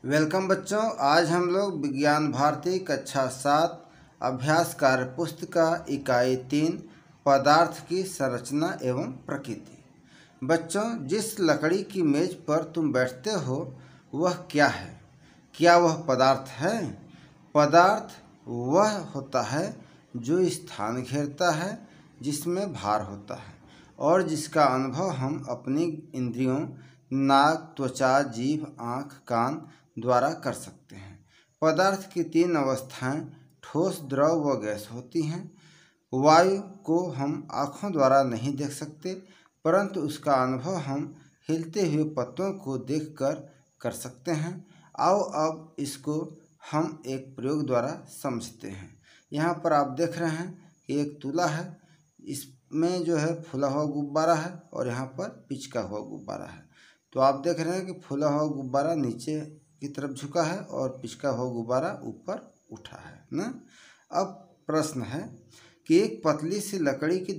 Welcome बच्चों। आज हम लोग विज्ञान भारती कक्षा 7 अभ्यास कार्य पुस्तिका इकाई 3 पदार्थ की संरचना एवं प्रकृति। बच्चों, जिस लकड़ी की मेज पर तुम बैठते हो वह क्या है? क्या वह पदार्थ है? पदार्थ वह होता है जो स्थान घेरता है, जिसमें भार होता है और जिसका अनुभव हम अपनी इंद्रियों नाक, त्वचा, जीभ, आँख, कान द्वारा कर सकते हैं। पदार्थ की 3 अवस्थाएं ठोस, द्रव व गैस होती हैं। वायु को हम आँखों द्वारा नहीं देख सकते, परंतु उसका अनुभव हम हिलते हुए पत्तों को देखकर कर सकते हैं। आओ अब इसको हम एक प्रयोग द्वारा समझते हैं। यहाँ पर आप देख रहे हैं कि एक तुला है, इसमें जो है फूला हुआ गुब्बारा है और यहाँ पर पिचका हुआ गुब्बारा है। तो आप देख रहे हैं कि फूला हुआ गुब्बारा नीचे की तरफ झुका है और पिचका हुआ गुब्बारा ऊपर उठा है ना। अब प्रश्न है कि एक पतली सी लकड़ी की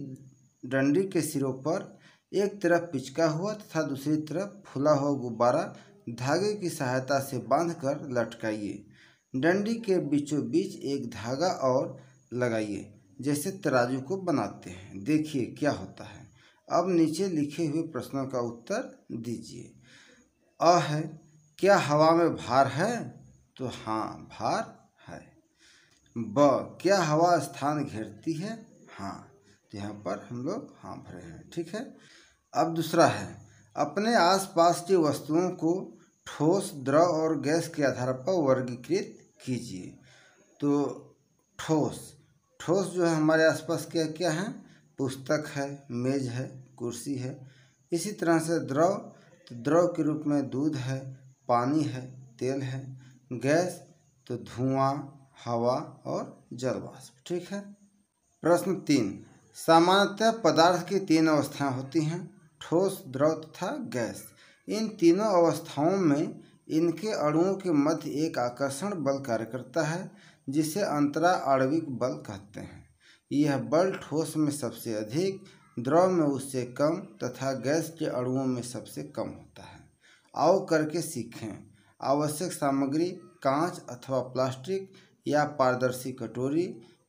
डंडी के सिरों पर एक तरफ पिचका हुआ तथा दूसरी तरफ फूला हुआ गुब्बारा धागे की सहायता से बांधकर लटकाइए। डंडी के बीचों बीच एक धागा और लगाइए, जैसे तराजू को बनाते हैं। देखिए क्या होता है। अब नीचे लिखे हुए प्रश्नों का उत्तर दीजिए। अ है, क्या हवा में भार है? तो हाँ, भार है। ब, क्या हवा स्थान घेरती है? हाँ। तो यहाँ पर हम लोग हाँ भरे हैं, ठीक है। अब दूसरा है, अपने आसपास की वस्तुओं को ठोस, द्रव और गैस के आधार पर वर्गीकृत कीजिए। तो ठोस जो है हमारे आसपास क्या क्या है? पुस्तक है, मेज है, कुर्सी है। इसी तरह से द्रव, तो द्रव के रूप में दूध है, पानी है, तेल है। गैस तो धुआं, हवा और जल वाष्प, ठीक है। प्रश्न 3, सामान्यतः पदार्थ की 3 अवस्थाएं होती हैं, ठोस, द्रव तथा गैस। इन तीनों अवस्थाओं में इनके अणुओं के मध्य एक आकर्षण बल कार्य करता है, जिसे अंतरा आणविक बल कहते हैं। यह बल ठोस में सबसे अधिक, द्रव में उससे कम तथा गैस के अणुओं में सबसे कम होता है। आओ करके सीखें। आवश्यक सामग्री कांच अथवा प्लास्टिक या पारदर्शी कटोरी,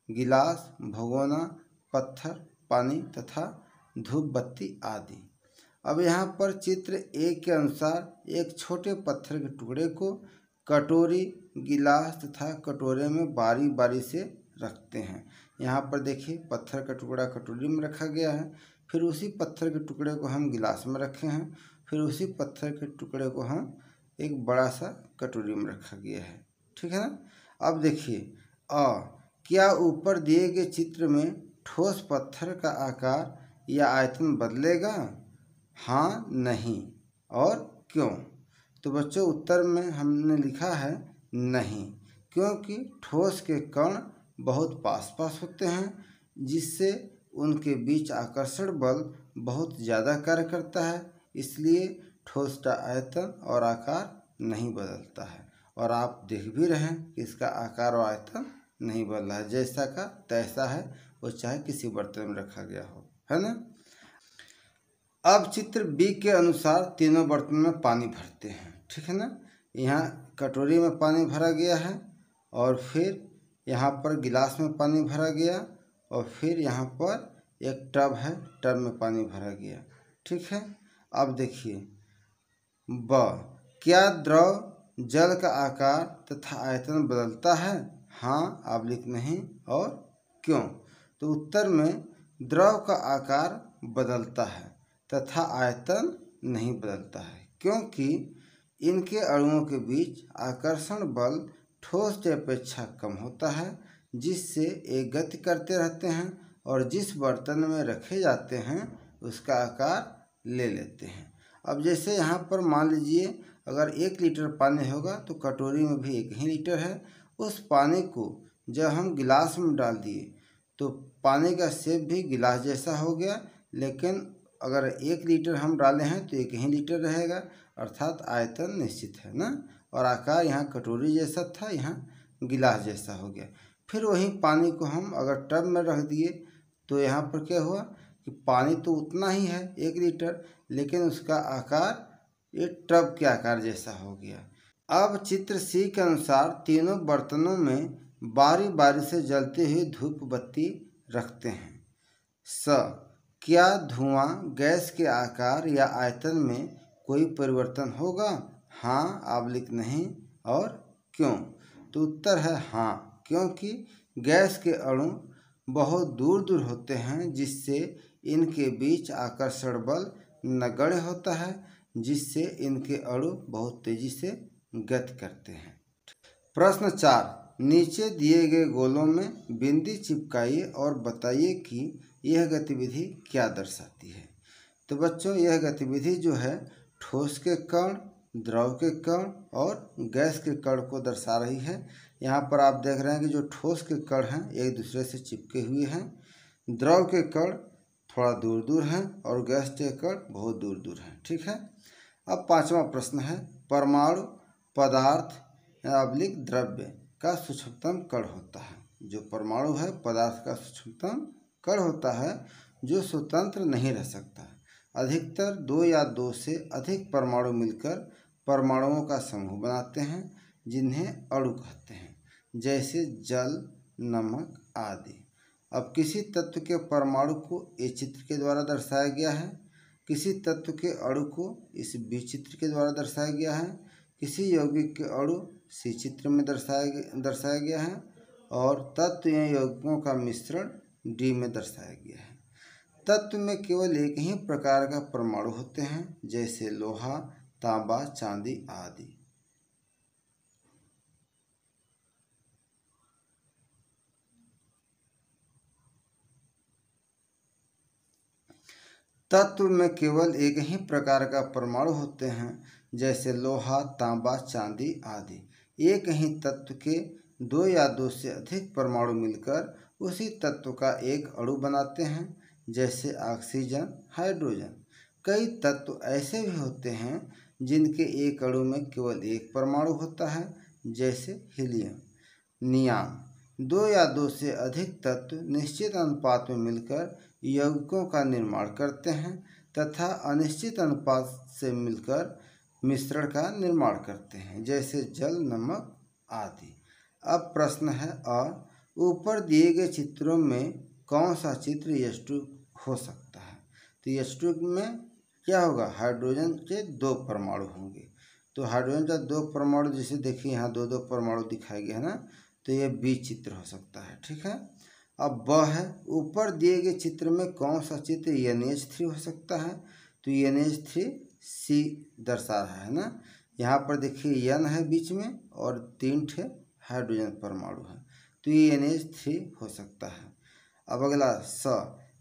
गिलास, भगोना, पत्थर, पानी तथा धूप बत्ती आदि। अब यहाँ पर चित्र ए के अनुसार एक छोटे पत्थर के टुकड़े को कटोरी, गिलास तथा कटोरे में बारी बारी से रखते हैं। यहाँ पर देखिए, पत्थर का टुकड़ा कटोरी में रखा गया है, फिर उसी पत्थर के टुकड़े को हम गिलास में रखे हैं, फिर उसी पत्थर के टुकड़े को हम एक बड़ा सा कटोरी में रखा गया है, ठीक है ना। अब देखिए क्या ऊपर दिए गए चित्र में ठोस पत्थर का आकार या आयतन बदलेगा? हाँ, नहीं और क्यों? तो बच्चों, उत्तर में हमने लिखा है नहीं, क्योंकि ठोस के कण बहुत पास पास होते हैं, जिससे उनके बीच आकर्षण बल बहुत ज़्यादा कार्य करता है। इसलिए ठोस का आयतन और आकार नहीं बदलता है। और आप देख भी रहे हैं कि इसका आकार और आयतन नहीं बदला है, जैसा का तैसा है, वो चाहे किसी बर्तन में रखा गया हो, है ना। अब चित्र बी के अनुसार तीनों बर्तन में पानी भरते हैं, ठीक है ना। यहाँ कटोरी में पानी भरा गया है और फिर यहाँ पर गिलास में पानी भरा गया और फिर यहाँ पर एक टब है, टब में पानी भरा गया, ठीक है। अब देखिए ब, क्या द्रव जल का आकार तथा आयतन बदलता है? हाँ, आप लिख नहीं और क्यों? तो उत्तर में द्रव का आकार बदलता है तथा आयतन नहीं बदलता है, क्योंकि इनके अणुओं के बीच आकर्षण बल ठोस की अपेक्षा कम होता है, जिससे एक गति करते रहते हैं और जिस बर्तन में रखे जाते हैं उसका आकार ले लेते हैं। अब जैसे यहाँ पर मान लीजिए, अगर 1 लीटर पानी होगा तो कटोरी में भी 1 ही लीटर है। उस पानी को जब हम गिलास में डाल दिए तो पानी का शेप भी गिलास जैसा हो गया, लेकिन अगर 1 लीटर हम डाले हैं तो 1 ही लीटर रहेगा, अर्थात आयतन निश्चित है ना। और आकार यहाँ कटोरी जैसा था, यहाँ गिलास जैसा हो गया। फिर वही पानी को हम अगर टब में रख दिए तो यहाँ पर क्या हुआ कि पानी तो उतना ही है 1 लीटर, लेकिन उसका आकार एक टब के आकार जैसा हो गया। अब चित्र सी के अनुसार तीनों बर्तनों में बारी बारी से जलती हुई धूप बत्ती रखते हैं। स, क्या धुआं गैस के आकार या आयतन में कोई परिवर्तन होगा? हाँ आबलिक नहीं और क्यों? तो उत्तर है हाँ, क्योंकि गैस के अणु बहुत दूर दूर होते हैं, जिससे इनके बीच आकर्षण बल नगण्य होता है, जिससे इनके अणु बहुत तेजी से गति करते हैं। प्रश्न 4, नीचे दिए गए गोलों में बिंदी चिपकाइए और बताइए कि यह गतिविधि क्या दर्शाती है। तो बच्चों, यह गतिविधि जो है ठोस के कण, द्रव के कण और गैस के कण को दर्शा रही है। यहाँ पर आप देख रहे हैं कि जो ठोस के कण हैं एक दूसरे से चिपके हुए हैं, द्रव के कण थोड़ा दूर दूर हैं और गैस के कण बहुत दूर दूर हैं। ठीक है। अब 5वां प्रश्न है, परमाणु पदार्थ अवलिक द्रव्य का सूक्ष्मतम कण होता है। जो परमाणु है पदार्थ का सूक्ष्मतम कण होता है, जो स्वतंत्र नहीं रह सकता। अधिकतर 2 या 2 से अधिक परमाणु मिलकर परमाणुओं का समूह बनाते हैं, जिन्हें अणु कहते हैं, जैसे जल, नमक आदि। अब किसी तत्व के परमाणु को ए चित्र के द्वारा दर्शाया गया है, किसी तत्व के अणु को इस बी चित्र के द्वारा दर्शाया गया है, किसी यौगिक के अणु सी चित्र में दर्शाया गया है और तत्व या यौगिकों का मिश्रण डी में दर्शाया गया है। तत्व में केवल एक ही प्रकार का परमाणु होते हैं, जैसे लोहा, तांबा, चांदी आदि। तत्व में केवल एक ही प्रकार का परमाणु होते हैं, जैसे लोहा, तांबा, चांदी आदि। एक ही तत्व के 2 या 2 से अधिक परमाणु मिलकर उसी तत्व का एक अणु बनाते हैं, जैसे ऑक्सीजन, हाइड्रोजन। कई तत्व ऐसे भी होते हैं जिनके एक अणु में केवल एक परमाणु होता है, जैसे हीलियम। नियान: 2 या 2 से अधिक तत्व निश्चित अनुपात में मिलकर यौगिकों का निर्माण करते हैं तथा अनिश्चित अनुपात से मिलकर मिश्रण का निर्माण करते हैं, जैसे जल, नमक आदि। अब प्रश्न है अ, ऊपर दिए गए चित्रों में कौन सा चित्र H2 हो सकता है? तो H2 में क्या होगा? हाइड्रोजन के 2 परमाणु होंगे। तो हाइड्रोजन का 2 परमाणु, जैसे देखिए यहाँ 2 परमाणु दिखाए गए हैं ना, तो ये बी चित्र हो सकता है। ठीक है। अब ब है, ऊपर दिए गए चित्र में कौन सा चित्र NH3 हो सकता है? तो NH3 सी दर्शा रहा है ना। यहाँ पर देखिए N है बीच में और 3 ठे हाइड्रोजन परमाणु है, तो ये NH3 हो सकता है। अब अगला स,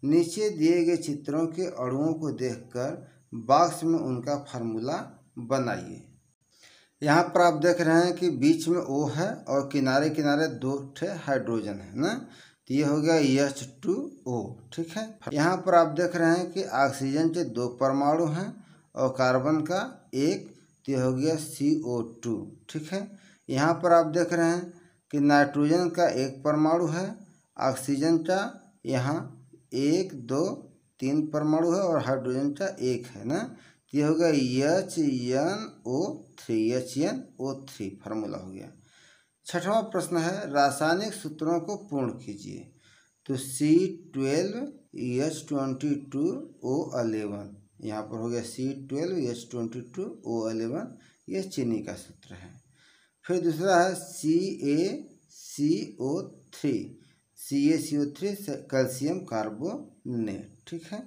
नीचे दिए गए चित्रों के अणुओं को देखकर बॉक्स में उनका फार्मूला बनाइए। यहाँ पर आप देख रहे हैं कि बीच में O है और किनारे किनारे 2 ठे हाइड्रोजन है ना, तो ये हो गया H2O। ठीक है। यहाँ पर आप देख रहे हैं कि ऑक्सीजन के 2 परमाणु हैं और कार्बन का 1, तो ये हो गया CO2। ठीक है। यहाँ पर आप देख रहे हैं कि नाइट्रोजन का 1 परमाणु है, ऑक्सीजन का यहाँ 1, 2, 3 परमाणु है और हाइड्रोजन का 1 है ना, तो ये हो गया HNO3 फार्मूला हो गया। 6वां प्रश्न है, रासायनिक सूत्रों को पूर्ण कीजिए। तो C12H22O11, यहाँ पर हो गया C12H22O11, ये चीनी का सूत्र है। फिर दूसरा है CaCO3 कैल्शियम कार्बोनेट। ठीक है।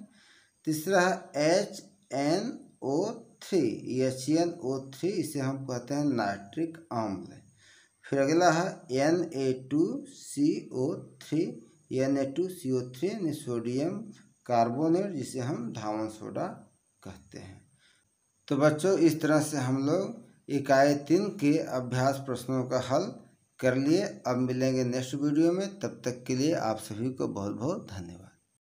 तीसरा है HNO3, इसे हम कहते हैं नाइट्रिक अम्ल। फिर अगला है Na2CO3 सोडियम कार्बोनेट, जिसे हम धावन सोडा कहते हैं। तो बच्चों, इस तरह से हम लोग इकाई 3 के अभ्यास प्रश्नों का हल कर लिए। अब मिलेंगे नेक्स्ट वीडियो में, तब तक के लिए आप सभी को बहुत बहुत धन्यवाद।